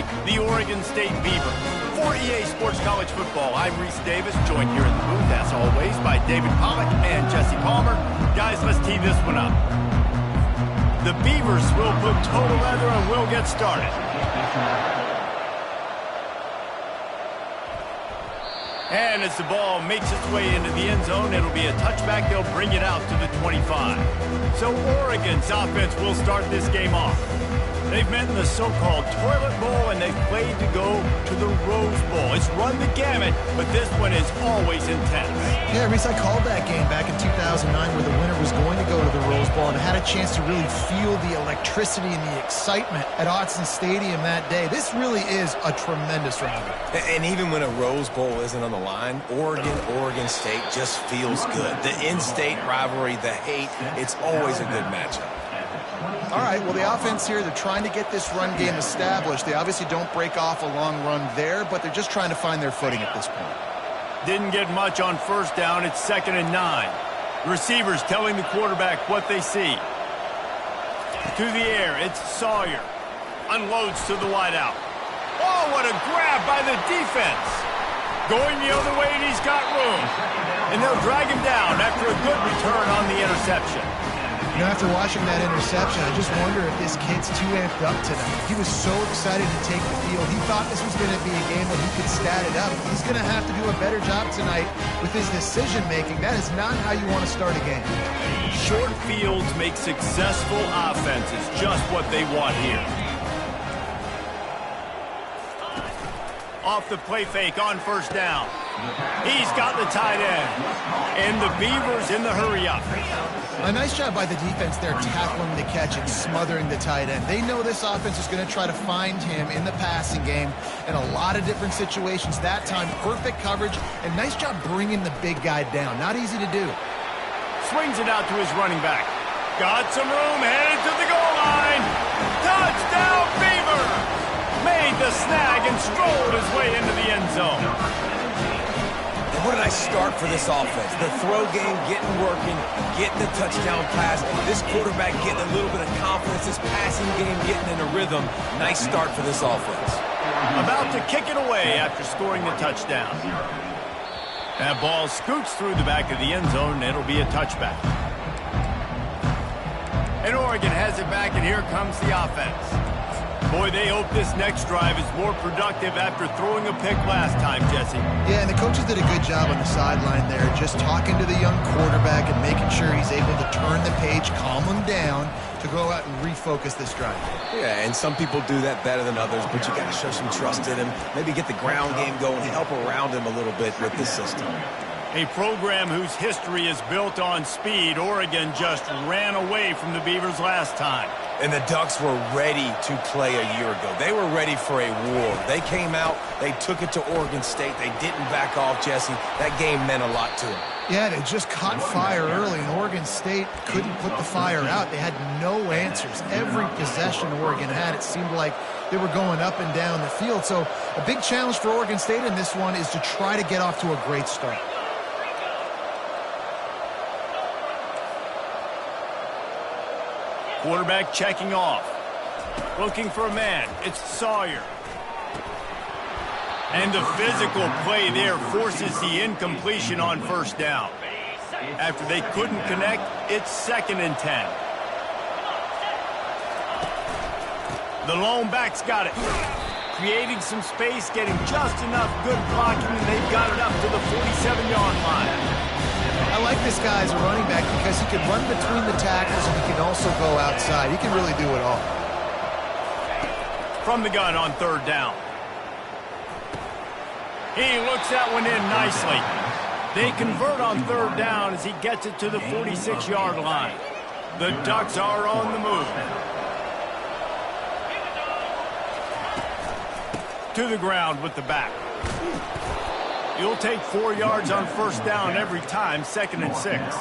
play the Oregon State Beavers. For EA Sports College Football, I'm Reese Davis, joined here in the booth, as always, by David Pollack and Jesse Palmer. Guys, let's tee this one up. The Beavers will put total leather and we'll get started. And as the ball makes its way into the end zone, it'll be a touchback. They'll bring it out to the 25. So Oregon's offense will start this game off. They've met in the so-called Toilet Bowl, and they've played to go to the Rose Bowl. It's run the gamut, but this one is always intense. Yeah, Reese, I called that game back in 2009 where the winner was going to go to the Rose Bowl and had a chance to really feel the electricity and the excitement at Autzen Stadium that day. This really is a tremendous rivalry. And even when a Rose Bowl isn't on the line, Oregon State just feels good. The in-state rivalry, the hate, it's always a good matchup. All right, well, the offense here, they're trying to get this run game established. They obviously don't break off a long run there, but they're just trying to find their footing at this point. Didn't get much on first down. It's 2nd and 9. Receivers telling the quarterback what they see. To the air, it's Sawyer. Unloads to the wideout. Oh, what a grab by the defense. Going the other way, and he's got room. And they'll drag him down after a good return on the interception. You know, after watching that interception, I just wonder if this kid's too amped up tonight. He was so excited to take the field. He thought this was going to be a game that he could stat it up. He's going to have to do a better job tonight with his decision-making. That is not how you want to start a game. Short fields make successful offenses, just what they want here. Off the play fake on first down. He's got the tight end. And the Beavers in the hurry-up. A nice job by the defense there, tackling the catch and smothering the tight end. They know this offense is going to try to find him in the passing game in a lot of different situations. That time, perfect coverage, and nice job bringing the big guy down. Not easy to do. Swings it out to his running back. Got some room, headed to the goal line. Touchdown, Beavers! Made the snag and strolled his way into the end zone. What a nice start for this offense. The throw game getting working, getting the touchdown pass. This quarterback getting a little bit of confidence. This passing game getting in a rhythm. Nice start for this offense. About to kick it away after scoring the touchdown. That ball scoots through the back of the end zone, and it'll be a touchback. And Oregon has it back, and here comes the offense. Boy, they hope this next drive is more productive after throwing a pick last time, Jesse. Yeah, and the coaches did a good job on the sideline there, just talking to the young quarterback and making sure he's able to turn the page, calm him down, to go out and refocus this drive. Yeah, and some people do that better than others, but you got to show some trust in him, maybe get the ground game going, help around him a little bit with this system. A program whose history is built on speed. Oregon just ran away from the Beavers last time. And the Ducks were ready to play a year ago. They were ready for a war. They came out, they took it to Oregon State. They didn't back off, Jesse. That game meant a lot to them. Yeah, they just caught fire early, and Oregon State couldn't put the fire out. They had no answers. Every possession Oregon had, it seemed like they were going up and down the field. So a big challenge for Oregon State in this one is to try to get off to a great start. Quarterback checking off. Looking for a man. It's Sawyer. And the physical play there forces the incompletion on first down. After they couldn't connect, it's 2nd and 10. The lone back's got it. Creating some space, getting just enough good blocking, and they've got it up to the 47-yard line. I like this guy as a running back because he can run between the tackles and he can also go outside. He can really do it all. From the gun on 3rd down. He looks that one in nicely. They convert on 3rd down as he gets it to the 46-yard line. The Ducks are on the move. To the ground with the back. You'll take 4 yards on first down every time, 2nd and 6.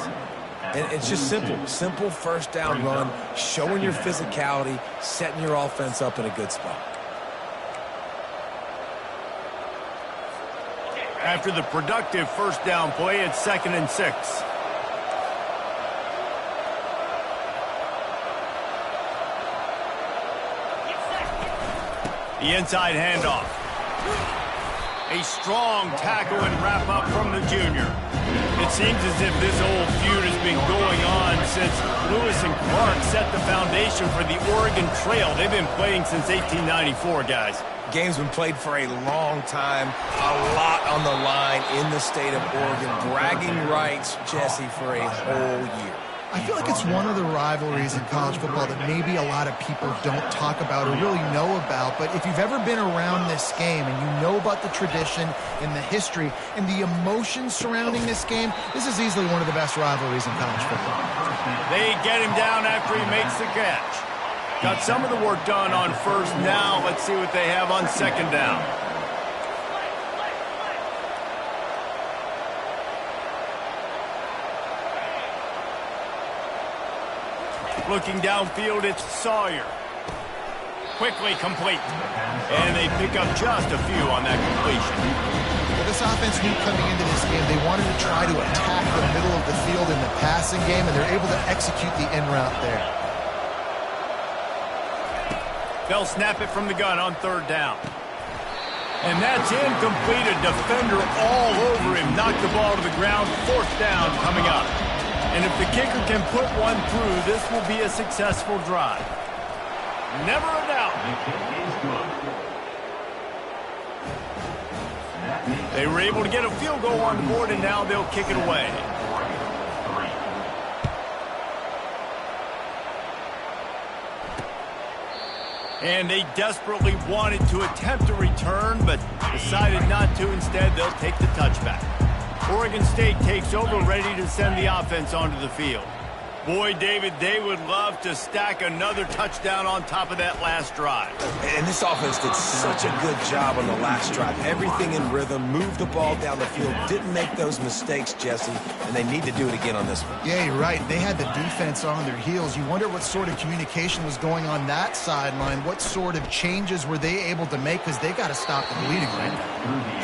And it's just simple first down run, showing your physicality, setting your offense up in a good spot. After the productive first down play, it's 2nd and 6. The inside handoff. A strong tackle and wrap-up from the junior. It seems as if this old feud has been going on since Lewis and Clark set the foundation for the Oregon Trail. They've been playing since 1894, guys. Game's been played for a long time, a lot on the line in the state of Oregon. Bragging rights, Jesse, for a whole year. I feel like it's one of the rivalries in college football that maybe a lot of people don't talk about or really know about. But if you've ever been around this game and you know about the tradition and the history and the emotions surrounding this game, this is easily one of the best rivalries in college football. They get him down after he makes the catch. Got some of the work done on first. Now let's see what they have on second down. Looking downfield, it's Sawyer. Quickly complete. And they pick up just a few on that completion. Well, this offense knew coming into this game they wanted to try to attack the middle of the field in the passing game, and they're able to execute the in route there. They'll snap it from the gun on third down. And that's incomplete. A defender all over him. Knocked the ball to the ground. Fourth down coming up. And if the kicker can put one through, this will be a successful drive. Never a doubt. They were able to get a field goal on the board, and now they'll kick it away. And they desperately wanted to attempt a return, but decided not to. Instead, they'll take the touchback. Oregon State takes over, ready to send the offense onto the field. Boy, David, they would love to stack another touchdown on top of that last drive. And this offense did such a good job on the last drive. Everything in rhythm, moved the ball down the field, didn't make those mistakes, Jesse, and they need to do it again on this one. Yeah, you're right. They had the defense on their heels. You wonder what sort of communication was going on that sideline. What sort of changes were they able to make, because they got to stop the bleeding right now.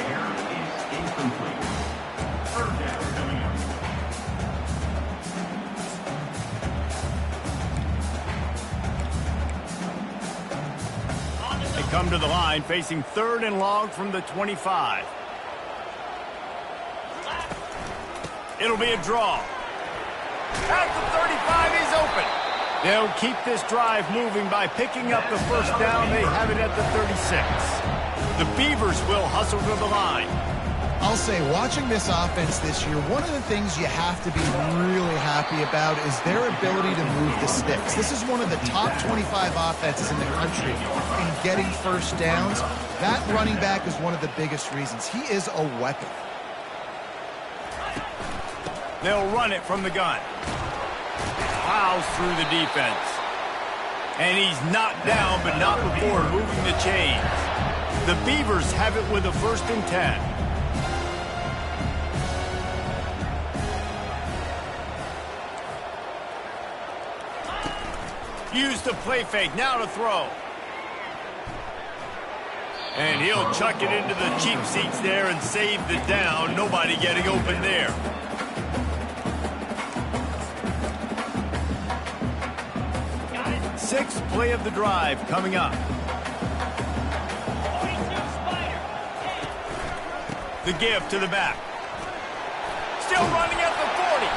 Come to the line, facing third and long from the 25. It'll be a draw. At the 35, he's open. They'll keep this drive moving by picking up the first down. They have it at the 36. The Beavers will hustle to the line. I'll say, watching this offense this year, one of the things you have to be really happy about is their ability to move the sticks. This is one of the top 25 offenses in the country in getting first downs. That running back is one of the biggest reasons. He is a weapon. They'll run it from the gun. Plows through the defense. And he's knocked down, but not before moving the chains. The Beavers have it with a 1st and 10. Use the play fake, now to throw. And he'll chuck it into the cheap seats there and save the down. Nobody getting open there. Sixth play of the drive coming up. The give to the back. Still running at the 40.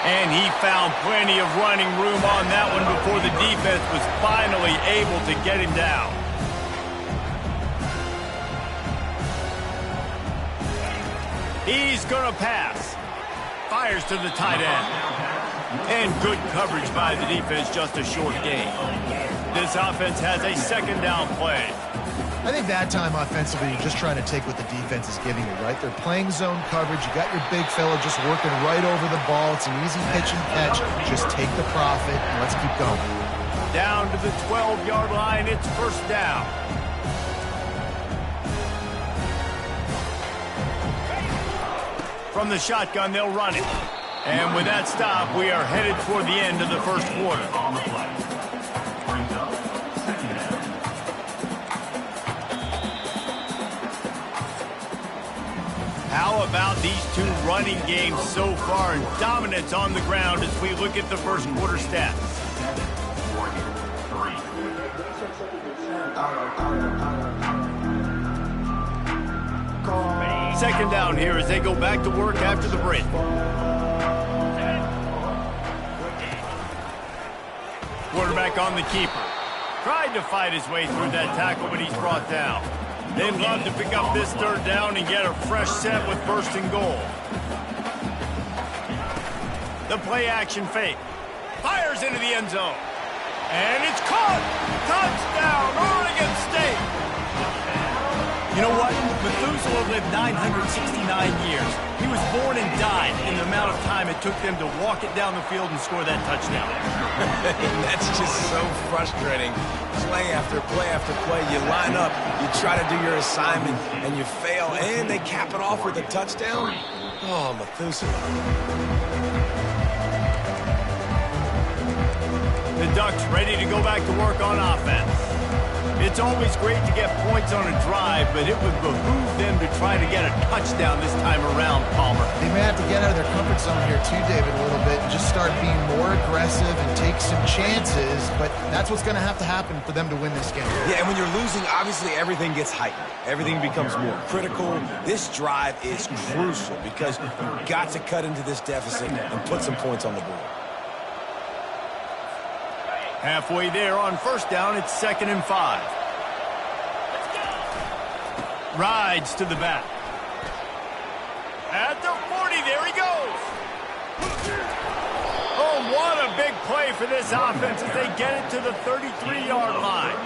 And he found plenty of running room on that one before the defense was finally able to get him down. He's going to pass. Fires to the tight end. And good coverage by the defense, just a short gain. This offense has a 2nd down play. I think that time offensively, you're just trying to take what the defense is giving you, right? They're playing zone coverage. You got your big fella just working right over the ball. It's an easy pitch and catch. Just take the profit and let's keep going. Down to the 12-yard line. It's 1st down. From the shotgun, they'll run it. And with that stop, we are headed toward the end of the 1st quarter. How about these two running games so far, and dominance on the ground as we look at the 1st quarter stats? Second down here as they go back to work after the break. Quarterback on the keeper. Tried to fight his way through that tackle, but he's brought down. They'd love to pick up this third down and get a fresh set with first and goal. The play action fake. Fires into the end zone. And it's caught! Touchdown, Oregon State! You know what? Methuselah lived 969 years. He was born and died in the amount of time it took them to walk it down the field and score that touchdown. That's just so frustrating. Play after play after play. You line up, you try to do your assignment, and you fail, and they cap it off with a touchdown? Oh, Methuselah. The Ducks ready to go back to work on offense. It's always great to get points on a drive, but it would behoove them to try to get a touchdown this time around, Palmer. They may have to get out of their comfort zone here too, David, a little bit, and just start being more aggressive and take some chances, but that's what's going to happen for them to win this game. Yeah, and when you're losing, obviously everything gets heightened. Everything becomes more critical. This drive is crucial because you've got to cut into this deficit and put some points on the board. Halfway there on first down, it's 2nd and 5. Rides to the back. At the 40, there he goes. Oh, what a big play for this offense as they get it to the 33-yard line.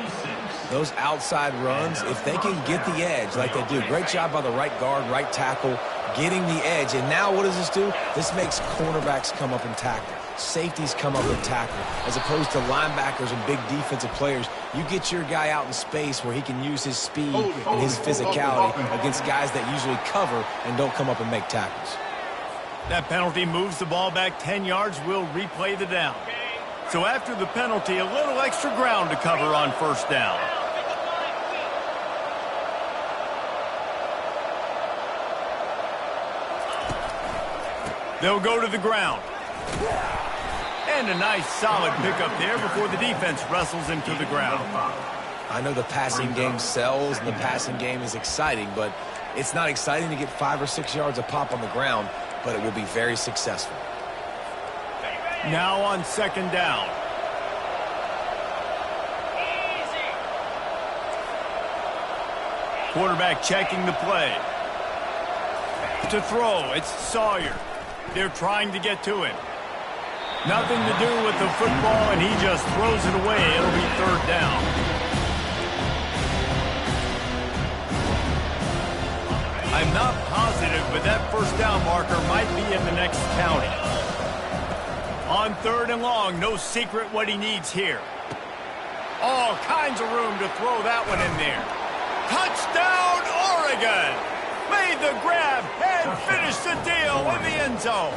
Those outside runs, if they can get the edge like they do, great job by the right guard, right tackle, getting the edge. And now what does this do? This makes cornerbacks come up and tackle. Safeties come up and tackle. As opposed to linebackers and big defensive players, you get your guy out in space where he can use his speed and his physicality against guys that usually cover and don't come up and make tackles. That penalty moves the ball back 10 yards. We'll replay the down. So after the penalty, a little extra ground to cover on first down. They'll go to the ground. And a nice solid pickup there before the defense wrestles him to the ground. I know the passing game sells and the passing game is exciting, but it's not exciting to get 5 or 6 yards a pop on the ground, but it will be very successful. Now on 2nd down. Quarterback checking the play. To throw, it's Sawyer. They're trying to get to him. Nothing to do with the football, and he just throws it away. It'll be 3rd down. I'm not positive, but that first down marker might be in the next county. On 3rd and long, no secret what he needs here. All kinds of room to throw that one in there. Touchdown, Oregon! Made the grab and finished the deal in the end zone.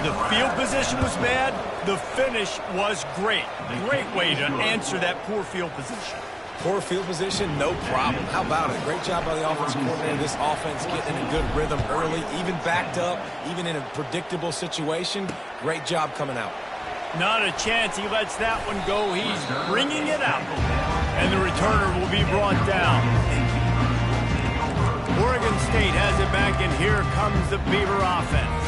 The field position was bad. The finish was great. Great way to answer that poor field position. Poor field position, no problem. How about it? Great job by the offensive coordinator. This offense getting in a good rhythm early, even backed up, even in a predictable situation. Great job coming out. Not a chance he lets that one go. He's bringing it out. And the returner will be brought down. Oregon State has it back, and here comes the Beaver offense.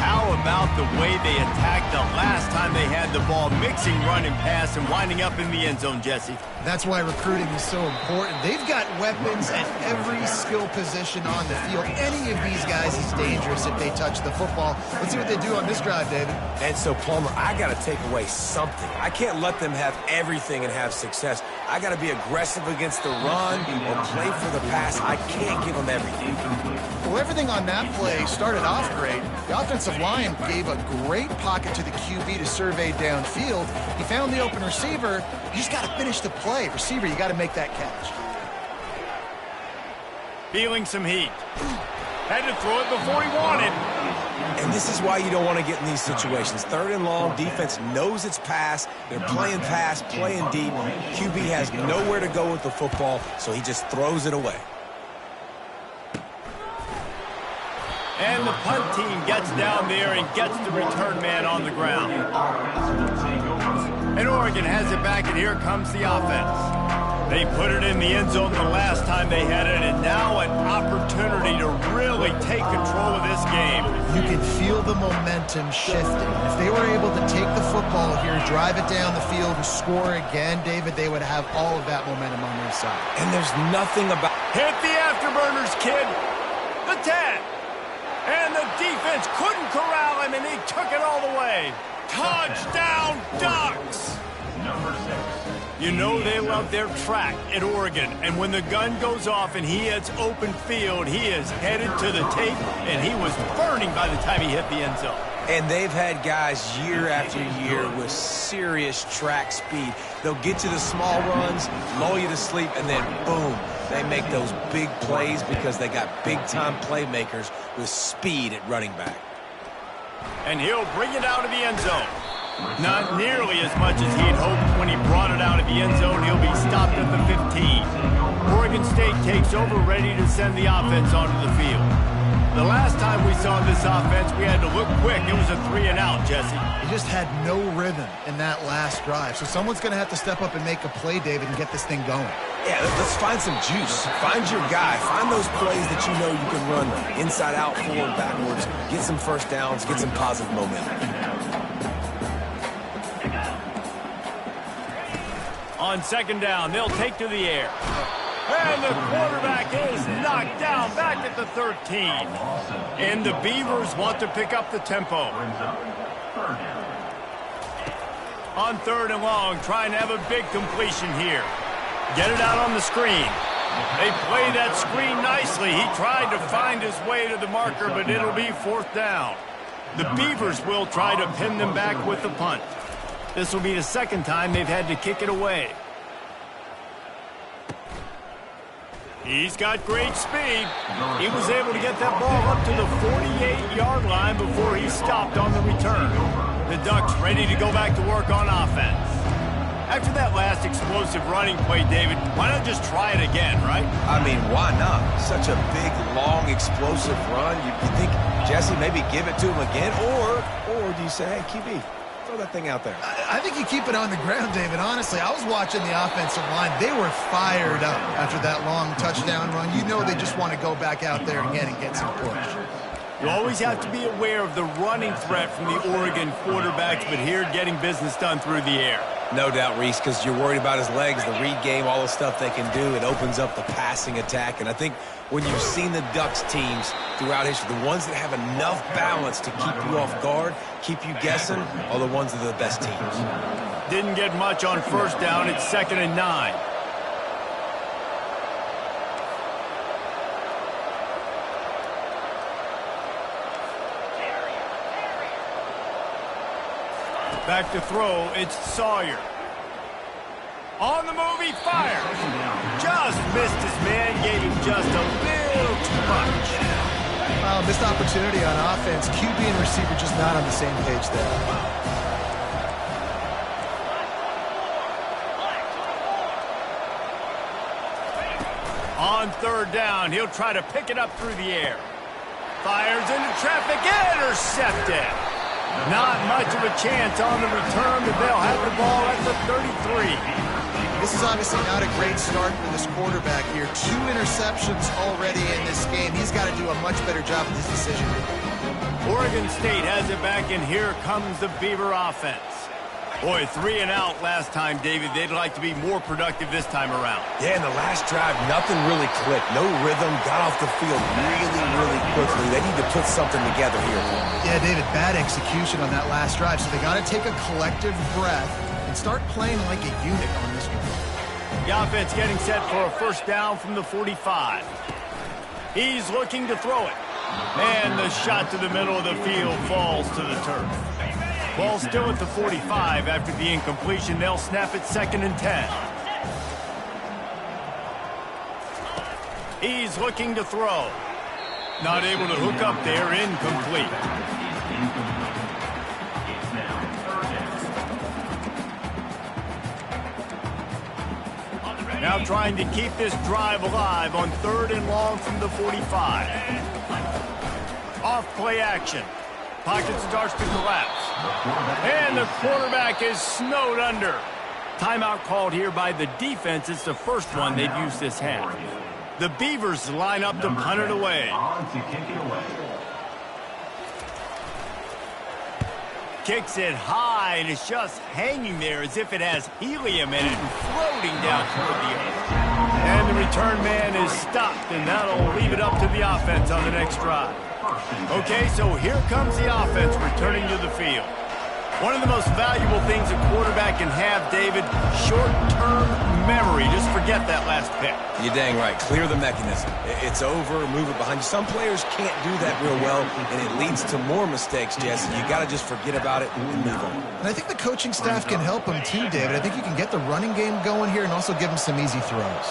How about the way they attacked the last time they had the ball, mixing run and pass and winding up in the end zone, Jesse? That's why recruiting is so important. They've got weapons at every skill position on the field. Any of these guys is dangerous if they touch the football. Let's see what they do on this drive, David. And so, Palmer, I got to take away something. I can't let them have everything and have success. I got to be aggressive against the run or play for the pass. I can't give them everything. Well, everything on that play started off great. The offensive line gave a great pocket to the QB to survey downfield. He found the open receiver. You just got to finish the play. Receiver, you got to make that catch. Feeling some heat. Had to throw it before he wanted. And this is why you don't want to get in these situations. 3rd and long, defense knows it's pass. They're playing pass, playing deep. QB has nowhere to go with the football, so he just throws it away. And the punt team gets down there and gets the return man on the ground. And Oregon has it back, and here comes the offense. They put it in the end zone the last time they had it, and now an opportunity to really take control of this game. You can feel the momentum shifting. If they were able to take the football here, drive it down the field, and score again, David, they would have all of that momentum on their side. And there's nothing about... Hit the afterburners, kid. The 10. And the defense couldn't corral him, and he took it all the way. Touchdown, Ducks! Number 6. You know they love their track at Oregon, and when the gun goes off and he hits open field, he is headed to the tape, and he was burning by the time he hit the end zone. And they've had guys year after year with serious track speed. They'll get you the small runs, lull you to sleep, and then boom, they make those big plays because they got big-time playmakers with speed at running back. And he'll bring it out of the end zone. Not nearly as much as he'd hoped when he brought it out of the end zone. He'll be stopped at the 15. Oregon State takes over, ready to send the offense onto the field. The last time we saw this offense, we had to look quick. It was a 3-and-out, Jesse. He just had no rhythm in that last drive. So someone's going to have to step up and make a play, David, and get this thing going. Yeah, let's find some juice. Find your guy. Find those plays that you know you can run inside out, forward, backwards. Get some first downs. Get some positive momentum. On second down, they'll take to the air. And the quarterback is knocked down back at the 13. And the Beavers want to pick up the tempo. On third and long, trying to have a big completion here. Get it out on the screen. They play that screen nicely. He tried to find his way to the marker, but it'll be fourth down. The Beavers will try to pin them back with the punt. This will be the second time they've had to kick it away. He's got great speed. He was able to get that ball up to the 48-yard line before he stopped on the return. The Ducks ready to go back to work on offense. After that last explosive running play, David, why not just try it again, right? I mean, why not? Such a big, long, explosive run. You think, Jesse, maybe give it to him again? Or do you say, hey, QB, throw that thing out there? I think you keep it on the ground, David. Honestly, I was watching the offensive line. They were fired up after that long touchdown run. You know they just want to go back out there again and get some push. You always have to be aware of the running threat from the Oregon quarterbacks, but here getting business done through the air. No doubt, Reese, because you're worried about his legs, the read game, all the stuff they can do. It opens up the passing attack. And I think when you've seen the Ducks teams throughout history, the ones that have enough balance to keep you off guard, keep you guessing, are the ones that are the best teams. Didn't get much on first down. It's 2nd and 9. Back to throw, it's Sawyer. On the move, he fires. Just missed his man, gave him just a little too much. Missed opportunity on offense. QB and receiver just not on the same page there. On third down, he'll try to pick it up through the air. Fires into traffic, intercepted. Not much of a chance on the return, but they'll have the ball at the 33. This is obviously not a great start for this quarterback here. 2 interceptions already in this game. He's got to do a much better job with his decision. Oregon State has it back, and here comes the Beaver offense. Boy, 3-and-out last time, David. They'd like to be more productive this time around. Yeah, in the last drive, nothing really clicked. No rhythm, got off the field really quickly. They need to put something together here. Yeah, David, bad execution on that last drive. So they got to take a collective breath and start playing like a unit on this one. The offense getting set for a first down from the 45. He's looking to throw it. And the shot to the middle of the field falls to the turf. Ball still at the 45 after the incompletion. They'll snap it 2nd and 10. He's looking to throw. Not able to hook up there, incomplete. Now trying to keep this drive alive on 3rd and long from the 45. Off play action. Pocket starts to collapse. And the quarterback is snowed under. Timeout called here by the defense. It's the first one they've used this half. The Beavers line up to punt it away. Kicks it high, and it's just hanging there as if it has helium in it and floating down toward the earth. And the return man is stopped, and that'll leave it up to the offense on the next drive. Okay, so here comes the offense returning to the field. One of the most valuable things a quarterback can have, David, short-term memory. Just forget that last pick. You're dang right. Clear the mechanism. It's over, move it behind you. Some players can't do that real well, and it leads to more mistakes, Jesse. You got to just forget about it and move on. And I think the coaching staff can help him too, David. I think you can get the running game going here and also give him some easy throws.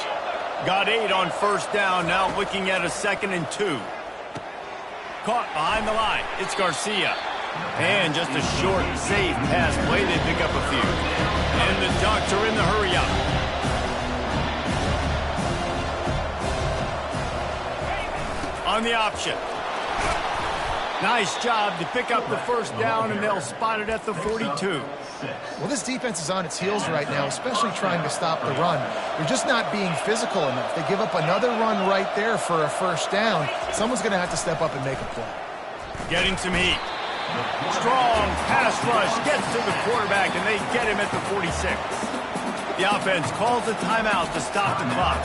Got 8 on first down, now looking at a 2nd and 2. Caught behind the line. It's Garcia. And just a short, safe pass play. They pick up a few. And the Ducks are in the hurry-up. On the option. Nice job to pick up the first down, and they'll spot it at the 42. Well, this defense is on its heels right now, especially trying to stop the run. They're just not being physical enough. They give up another run right there for a first down. Someone's going to have to step up and make a play. Getting some heat. Strong pass rush gets to the quarterback, and they get him at the 46. The offense calls a timeout to stop the clock.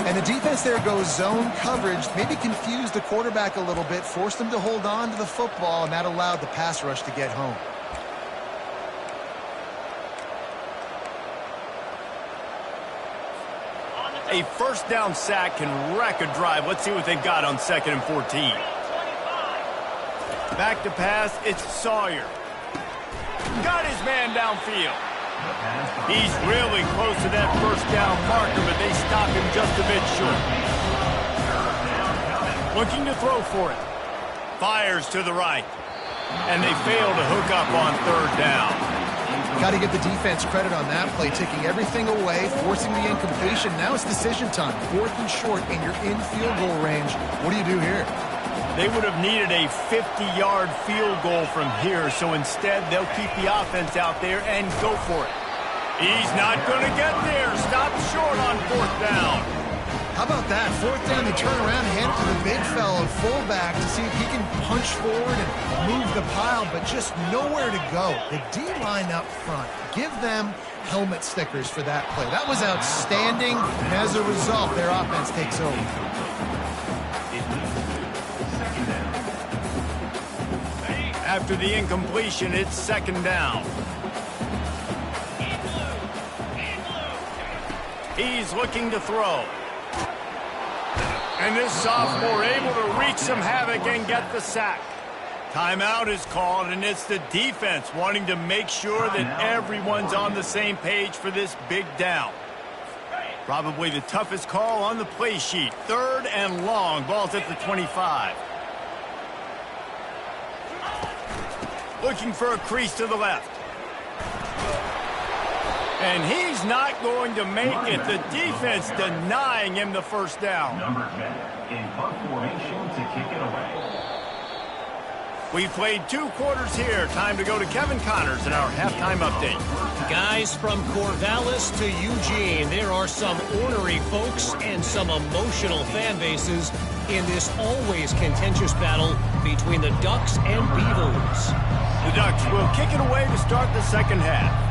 And the defense there goes zone coverage, maybe confused the quarterback a little bit, forced him to hold on to the football, and that allowed the pass rush to get home. A first down sack can wreck a drive. Let's see what they've got on 2nd and 14. Back to pass, it's Sawyer. Got his man downfield. He's really close to that first down marker, but they stop him just a bit short. Looking to throw for it. Fires to the right. And they fail to hook up on 3rd down. Got to give the defense credit on that play, taking everything away, forcing the incompletion. Now it's decision time. 4th and short, and you're in field goal range. What do you do here? They would have needed a 50-yard field goal from here, so instead they'll keep the offense out there and go for it. He's not going to get there. Stop short on 4th down. How about that? 4th down, they turn around and hand it to the big fellow fullback to see if he can punch forward and move the pile, but just nowhere to go. The D-line up front, give them helmet stickers for that play. That was outstanding, and as a result, their offense takes over. After the incompletion, it's 2nd down. He's looking to throw. And this sophomore able to wreak some havoc and get the sack. Timeout is called, and it's the defense wanting to make sure that everyone's on the same page for this big down. Probably the toughest call on the play sheet. 3rd and long. Ball's at the 25. Looking for a crease to the left. And he's not going to make it. The defense denying him the first down. Number 10 in punt formation to kick it away. We played 2 quarters here. Time to go to Kevin Connors in our halftime update. Guys, from Corvallis to Eugene, there are some ornery folks and some emotional fan bases in this always contentious battle between the Ducks and Beavers. The Ducks will kick it away to start the 2nd half.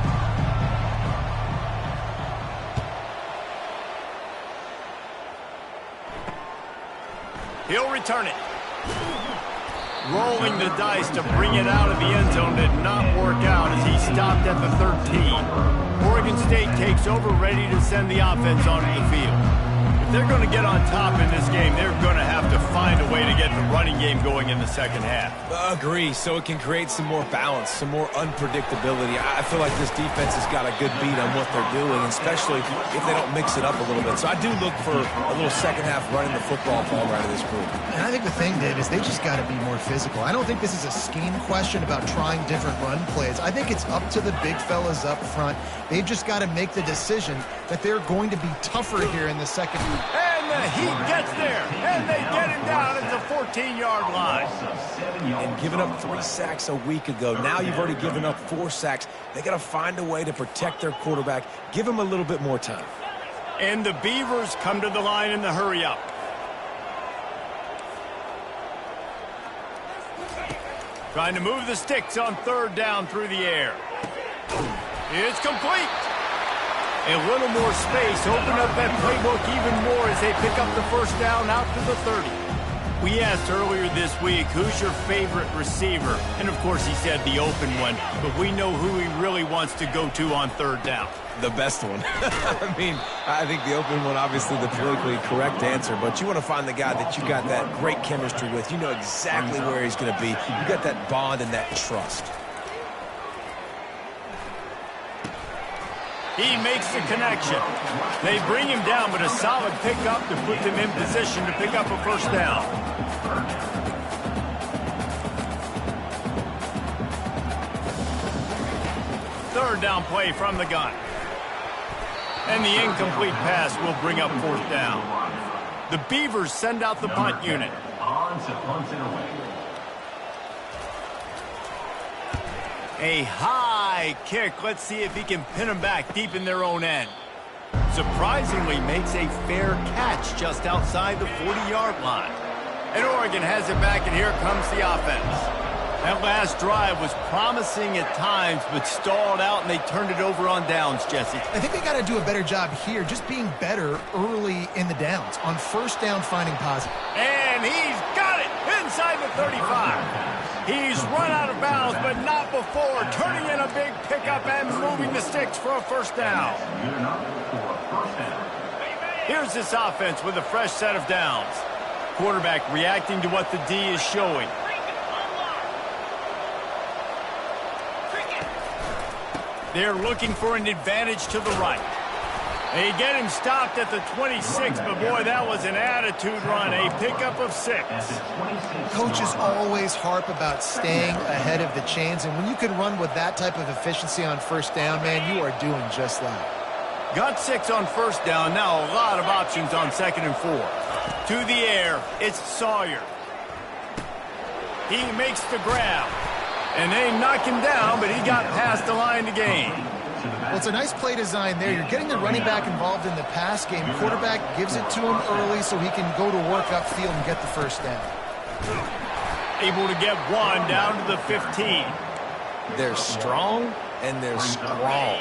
He'll return it. Rolling the dice to bring it out of the end zone did not work out as he stopped at the 13. Oregon State takes over, ready to send the offense onto the field. If they're going to get on top in this game, they're going to have to find a way to get the running game going in the 2nd half. Agree, so it can create some more balance, some more unpredictability. I feel like this defense has got a good beat on what they're doing, especially if they don't mix it up a little bit. So I do look for a little 2nd half running the football ball right of this group. And I think the thing, Dave, is they just got to be more physical. I don't think this is a scheme question about trying different run plays. I think it's up to the big fellas up front. They've just got to make the decision that they're going to be tougher here in the 2nd half. And And the heat gets there. And they get him down at the 14-yard line. And giving up 3 sacks a week ago. Now you've already given up 4 sacks. They got to find a way to protect their quarterback. Give him a little bit more time. And the Beavers come to the line in the hurry-up. Trying to move the sticks on 3rd down through the air. It's complete. A little more space. Open up that playbook even more as they pick up the 1st down out to the 30. We asked earlier this week, who's your favorite receiver? And, of course, he said the open one. But we know who he really wants to go to on 3rd down. The best one. I mean, I think the open one, obviously the politically correct answer, but you want to find the guy that you got that great chemistry with. You know exactly where he's going to be. You got that bond and that trust. He makes the connection. They bring him down, but a solid pickup to put them in position to pick up a 1st down. Third down play from the gun. And the incomplete pass will bring up 4th down. The Beavers send out the punt unit. On to punt it away. A high kick. Let's see if he can pin them back deep in their own end. Surprisingly makes a fair catch just outside the 40-yard line. And Oregon has it back, and here comes the offense. That last drive was promising at times, but stalled out, and they turned it over on downs, Jesse. I think they got to do a better job here, just being better early in the downs. On 1st down, finding positive. And he's got it inside the 35. He's run out of bounds, but not before. Turning in a big pickup and moving the sticks for a 1st down. Here's this offense with a fresh set of downs. Quarterback reacting to what the D is showing. They're looking for an advantage to the right. They get him stopped at the 26, but boy, that was an attitude run, a pickup of 6. Coaches always harp about staying ahead of the chains, and when you can run with that type of efficiency on 1st down, man, you are doing just that. Got 6 on 1st down, now a lot of options on 2nd and 4. To the air, it's Sawyer. He makes the grab. And they knock him down, but he got past the line to gain. Well, it's a nice play design there. You're getting the running back involved in the pass game. Quarterback gives it to him early so he can go to work upfield and get the 1st down. Able to get 1 down to the 15. They're strong and they're strong.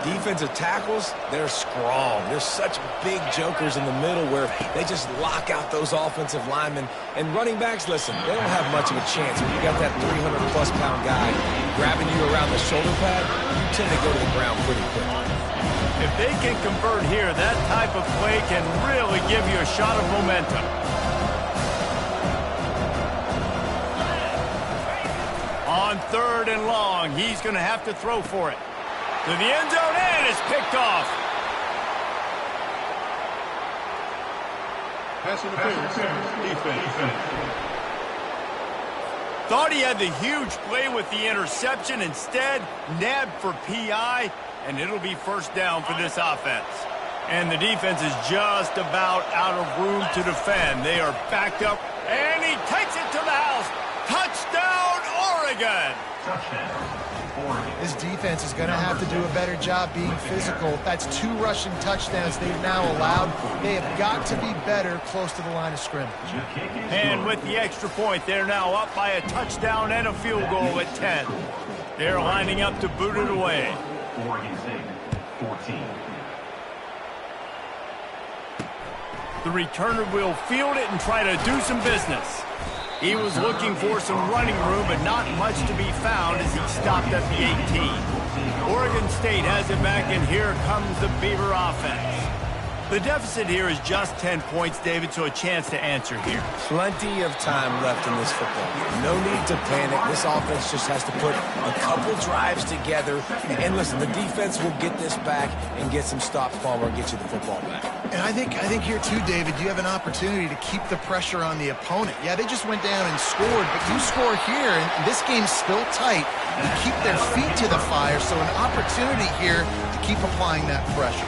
Defensive tackles, they're strong. They're such big jokers in the middle where they just lock out those offensive linemen. And running backs, listen, they don't have much of a chance. When you got that 300-plus pound guy grabbing you around the shoulder pad, you tend to go to the ground pretty quick. If they can convert here, that type of play can really give you a shot of momentum. On 3rd and long, he's going to have to throw for it. To the end zone, and it's picked off. Pass interference. Defense. Thought he had the huge play with the interception. Instead, nabbed for PI, and it'll be 1st down for this offense. And the defense is just about out of room to defend. They are backed up, and he takes it to the house. Touchdown, Oregon! This defense is going to have to do a better job being physical. That's 2 rushing touchdowns they've now allowed. They have got to be better close to the line of scrimmage. And with the extra point, they're now up by a touchdown and a field goal at 10. They're lining up to boot it away. Oregon State, 14. The returner will field it and try to do some business. He was looking for some running room, but not much to be found as he stopped at the 18. Oregon State has it back, and here comes the Beaver offense. The deficit here is just 10 points, David, so a chance to answer here. Plenty of time left in this football game. No need to panic. This offense just has to put a couple drives together. And listen, the defense will get this back and get some stops, Palmer, and get you the football back. And I think here, too, David, you have an opportunity to keep the pressure on the opponent. Yeah, they just went down and scored, but you score here, and this game's still tight. You keep their feet to the fire, so an opportunity here to keep applying that pressure.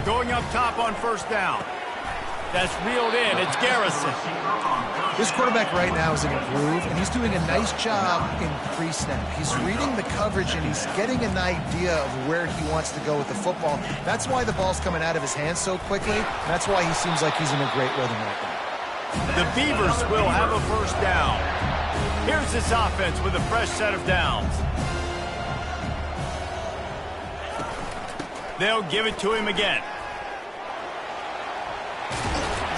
going up top on first down. That's reeled in. It's Garrison. This quarterback right now is in a groove, and he's doing a nice job in pre-snap. He's reading the coverage, and he's getting an idea of where he wants to go with the football. That's why the ball's coming out of his hands so quickly. That's why he seems like he's in a great rhythm right now. The Beavers will have a first down. Here's this offense with a fresh set of downs. They'll give it to him again.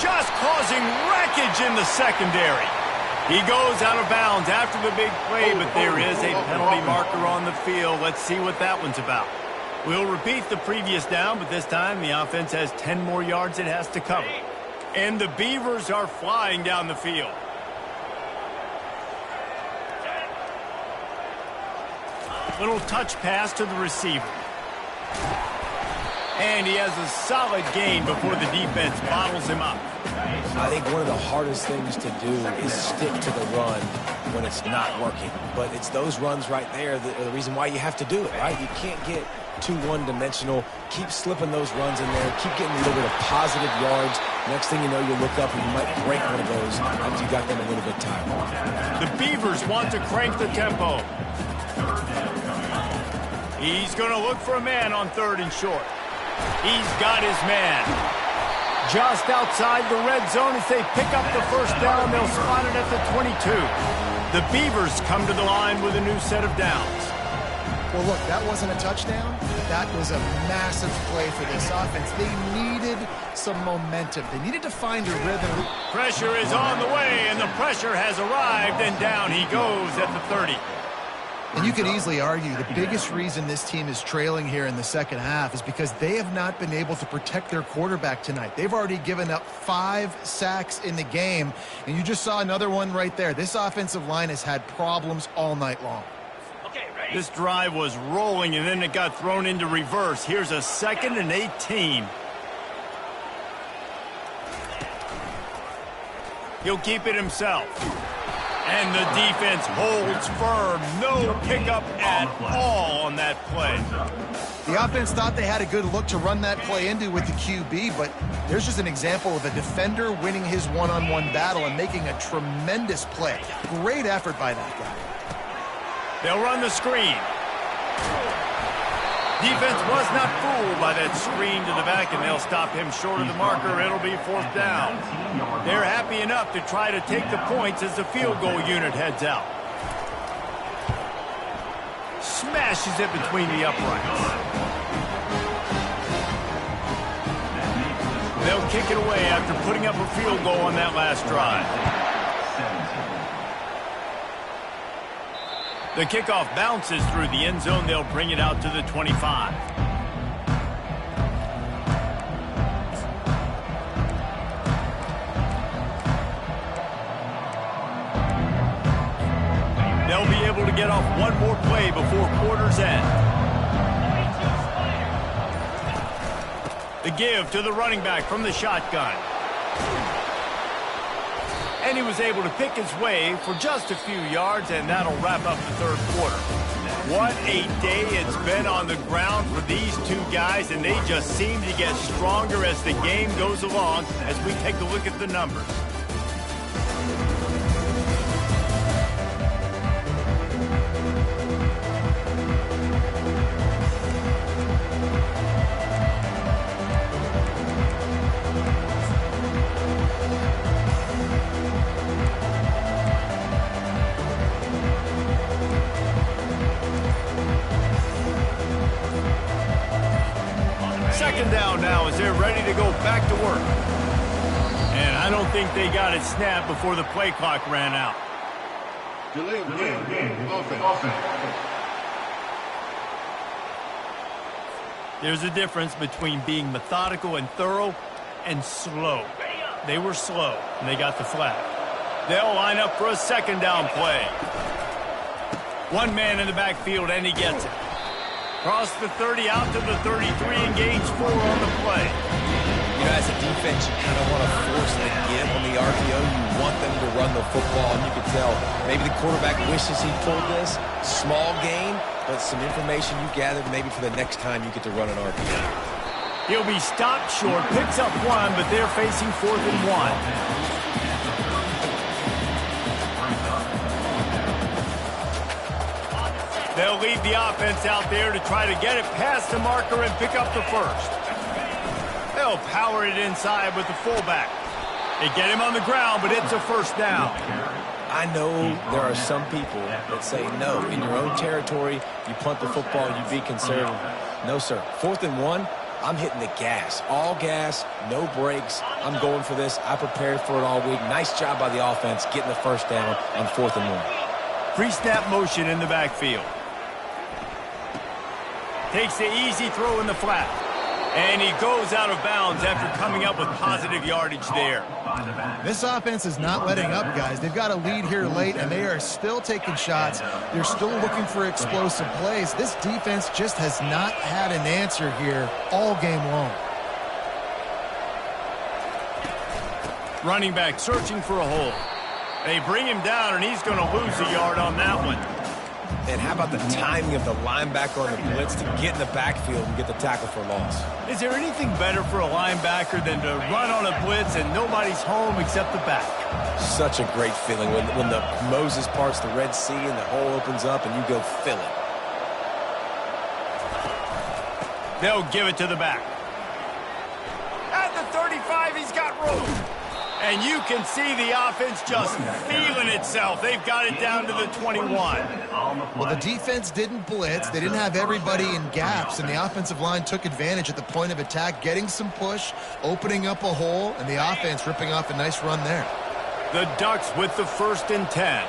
Just causing wreckage in the secondary. He goes out of bounds after the big play, but there is a penalty marker on the field. Let's see what that one's about. We'll repeat the previous down, but this time the offense has 10 more yards it has to cover. And the Beavers are flying down the field. Little touch pass to the receiver. And he has a solid gain before the defense bottles him up. I think one of the hardest things to do is stick to the run when it's not working. But it's those runs right there that are the reason why you have to do it, right? You can't get too one-dimensional. Keep slipping those runs in there. Keep getting a little bit of positive yards. Next thing you know, you look up and you might break one of those after you got them a little bit tired. The Beavers want to crank the tempo. He's going to look for a man on 3rd and short. He's got his man. Just outside the red zone as they pick up the first down. They'll spot it at the 22. The Beavers come to the line with a new set of downs. Well, look, that wasn't a touchdown. That was a massive play for this offense. They needed some momentum. They needed to find a rhythm. Pressure is on the way, and the pressure has arrived, and down he goes at the 30. And you could easily argue the biggest reason this team is trailing here in the second half is because they have not been able to protect their quarterback tonight. They've already given up 5 sacks in the game, and you just saw another one right there. This offensive line has had problems all night long. This drive was rolling, and then it got thrown into reverse. Here's a 2nd and 18. He'll keep it himself. And the defense holds firm. No pickup at all on that play. The offense thought they had a good look to run that play into with the QB, but there's just an example of a defender winning his one-on-one battle and making a tremendous play. Great effort by that guy. They'll run the screen. Defense was not fooled by that screen to the back, and they'll stop him short of the marker. It'll be 4th down. They're happy enough to try to take the points as the field goal unit heads out. Smashes it between the uprights. They'll kick it away after putting up a field goal on that last drive. The kickoff bounces through the end zone. They'll bring it out to the 25. They'll be able to get off one more play before quarter's end. The give to the running back from the shotgun. And he was able to pick his way for just a few yards, and that'll wrap up the 3rd quarter. What a day it's been on the ground for these two guys, and they just seem to get stronger as the game goes along as we take a look at the numbers. Second down now as they're ready to go back to work. And I don't think they got it snapped before the play clock ran out. Delay game. Offense. There's a difference between being methodical and thorough and slow. They were slow, and they got the flag. They'll line up for a 2nd down play. One man in the backfield, and he gets it. Cross the 30 out to the 33 and gains 4 on the play. You know, as a defense, you kind of want to force the give on the RPO. You want them to run the football, and you can tell maybe the quarterback wishes he pulled this. Small gain, but some information you gathered maybe for the next time you get to run an RPO. He'll be stopped short, picks up one, but they're facing 4th and 1. They'll lead the offense out there to try to get it past the marker and pick up the first. They'll power it inside with the fullback. They get him on the ground, but it's a first down. I know there are some people that say, no, in your own territory, you punt the football, you be conservative. No, sir. 4th and 1, I'm hitting the gas. All gas, no brakes. I'm going for this. I prepared for it all week. Nice job by the offense getting the first down on 4th and 1. Pre-snap motion in the backfield. Takes the easy throw in the flat. And he goes out of bounds after coming up with positive yardage there. This offense is not letting up, guys. They've got a lead here late, and they are still taking shots. They're still looking for explosive plays. This defense just has not had an answer here all game long. Running back searching for a hole. They bring him down, and he's going to lose a yard on that one. And how about the timing of the linebacker on the blitz to get in the backfield and get the tackle for loss? Is there anything better for a linebacker than to run on a blitz and nobody's home except the back? Such a great feeling when the Moses parts the Red Sea and the hole opens up and you go fill it. They'll give it to the back. At the 35, he's got room. And you can see the offense just feeling itself. They've got it down to the 21. Well, the defense didn't blitz. They didn't have everybody in gaps, and the offensive line took advantage at the point of attack, getting some push, opening up a hole, and the offense ripping off a nice run there. The Ducks with the 1st and 10.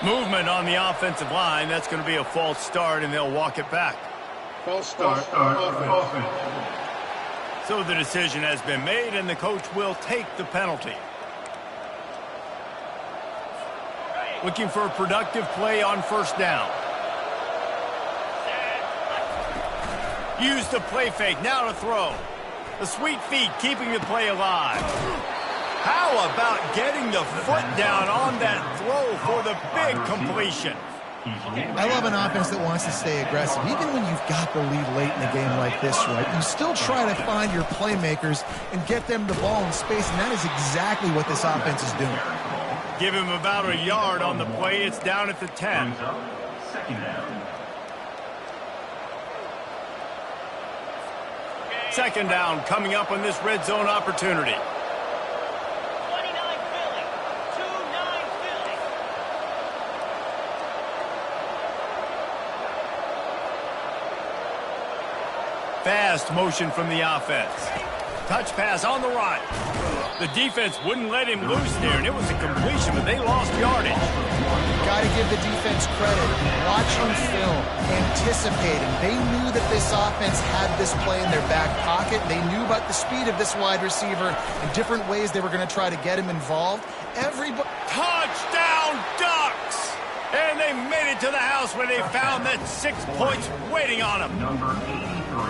Movement on the offensive line. That's going to be a false start, and they'll walk it back. False start. Offense. So the decision has been made, and the coach will take the penalty. Looking for a productive play on 1st down. Use the play fake, now to throw. The sweet feet keeping the play alive. How about getting the foot down on that throw for the big completion? I love an offense that wants to stay aggressive. Even when you've got the lead late in a game like this, right, you still try to find your playmakers and get them the ball in space, and that is exactly what this offense is doing. Give him about a yard on the play. It's down at the 10. Second down coming up on this red zone opportunity. Fast motion from the offense. Touch pass on the right. The defense wouldn't let him loose there, and it was a completion, but they lost yardage. Got to give the defense credit. Watching film, anticipating. They knew that this offense had this play in their back pocket. They knew about the speed of this wide receiver and different ways they were going to try to get him involved. Everybody. Touchdown, Ducks! And they made it to the house where they found that 6 points waiting on them.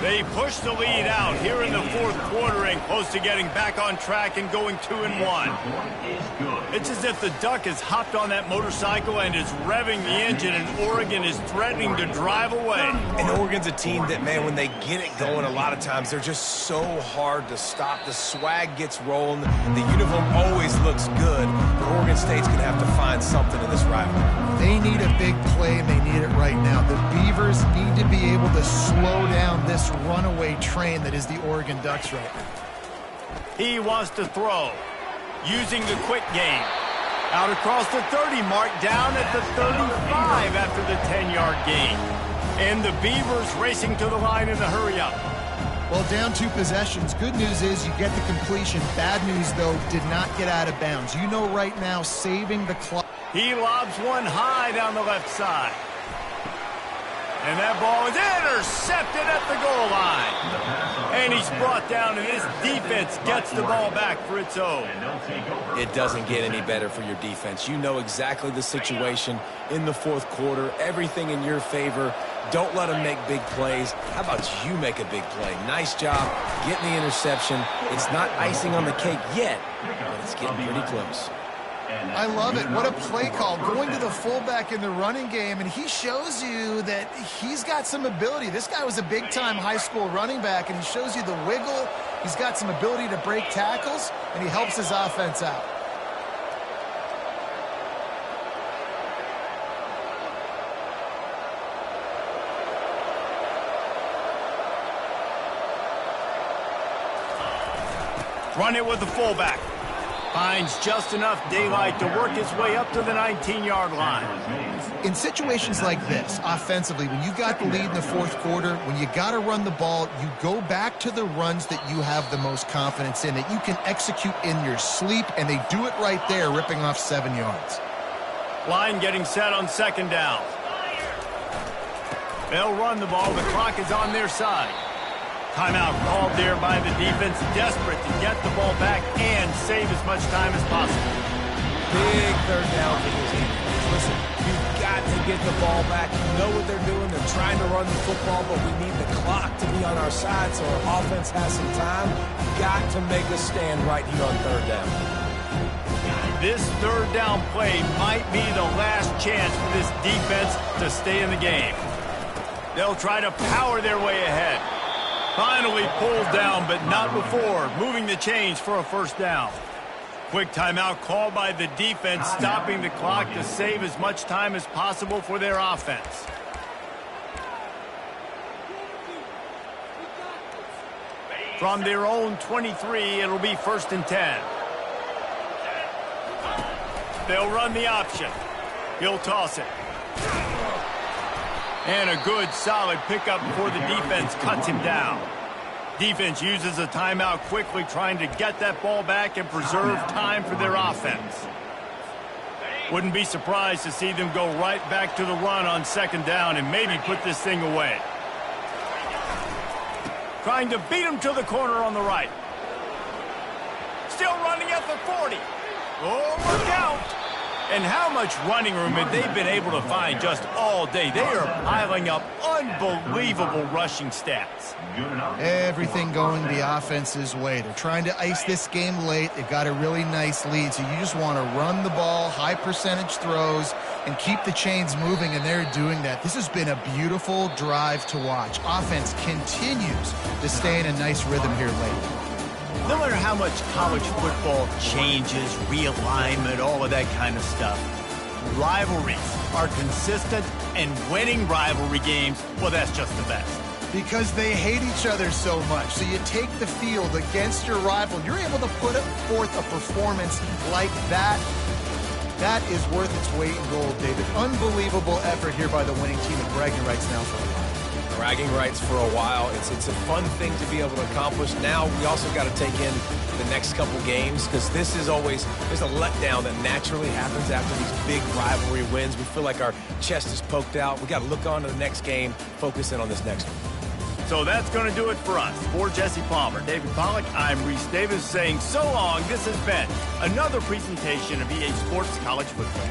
They pushed the lead out here in the 4th quarter and close to getting back on track and going 2-1. It's as if the Duck has hopped on that motorcycle and is revving the engine, and Oregon is threatening to drive away. And Oregon's a team that, man, when they get it going, a lot of times they're just so hard to stop. The swag gets rolling. The uniform always looks good. But Oregon State's going to have to find something in this rivalry. They need a big play, and they need it right now. The Beavers need to be able to slow down this runaway train that is the Oregon Ducks right now. He wants to throw, using the quick game. Out across the 30 mark, down at the 35 after the 10-yard gain. And the Beavers racing to the line in a hurry-up. Well, down 2 possessions. Good news is you get the completion. Bad news, though, did not get out of bounds. You know right now, saving the clock. He lobs one high down the left side. And that ball is intercepted at the goal line. And he's brought down, and this defense gets the ball back for its own. It doesn't get any better for your defense. You know exactly the situation in the 4th quarter. Everything in your favor. Don't let them make big plays. How about you make a big play? Nice job getting the interception. It's not icing on the cake yet, but it's getting pretty close. I love it. What a play call. Going to the fullback in the running game, and he shows you that he's got some ability. This guy was a big-time high school running back, and he shows you the wiggle. He's got some ability to break tackles, and he helps his offense out. Run it with the fullback. Finds just enough daylight to work his way up to the 19-yard line. In situations like this, offensively, when you got the lead in the fourth quarter, when you got to run the ball, you go back to the runs that you have the most confidence in, that you can execute in your sleep, and they do it right there, ripping off 7 yards. Line getting set on second down. They'll run the ball. The clock is on their side. Timeout called there by the defense, desperate to get the ball back and save as much time as possible. Big third down for this defense. Listen, you've got to get the ball back. You know what they're doing. They're trying to run the football, but we need the clock to be on our side so our offense has some time. Got to make a stand right here on third down. This third down play might be the last chance for this defense to stay in the game. They'll try to power their way ahead. Finally pulled down, but not before. Moving the chains for a first down. Quick timeout called by the defense, stopping the clock to save as much time as possible for their offense. From their own 23, it'll be 1st and 10. They'll run the option. He'll toss it. And a good, solid pickup before the defense cuts him down. Defense uses a timeout quickly, trying to get that ball back and preserve time for their offense. Wouldn't be surprised to see them go right back to the run on second down and maybe put this thing away. Trying to beat him to the corner on the right. Still running at the 40. Oh, look out! And how much running room have they been able to find just all day? They are piling up unbelievable rushing stats. Everything going the offense's way. They're trying to ice this game late. They've got a really nice lead, so you just want to run the ball, high percentage throws, and keep the chains moving, and they're doing that. This has been a beautiful drive to watch. Offense continues to stay in a nice rhythm here late. No matter how much college football changes, realignment, all of that kind of stuff, rivalries are consistent, and winning rivalry games, well, that's just the best. Because they hate each other so much. So you take the field against your rival, you're able to put forth a performance like that. That is worth its weight in gold, David. Unbelievable effort here by the winning team, and bragging rights now for a while. Bragging rights for a while. It's a fun thing to be able to accomplish. Now we also got to take in the next couple games, because this is always, there's a letdown that naturally happens after these big rivalry wins. We feel like our chest is poked out. We got to look on to the next game, focus in on this next one. So that's going to do it for us. For Jesse Palmer, David Pollack, I'm Reese Davis saying so long. This has been another presentation of EA Sports College Football.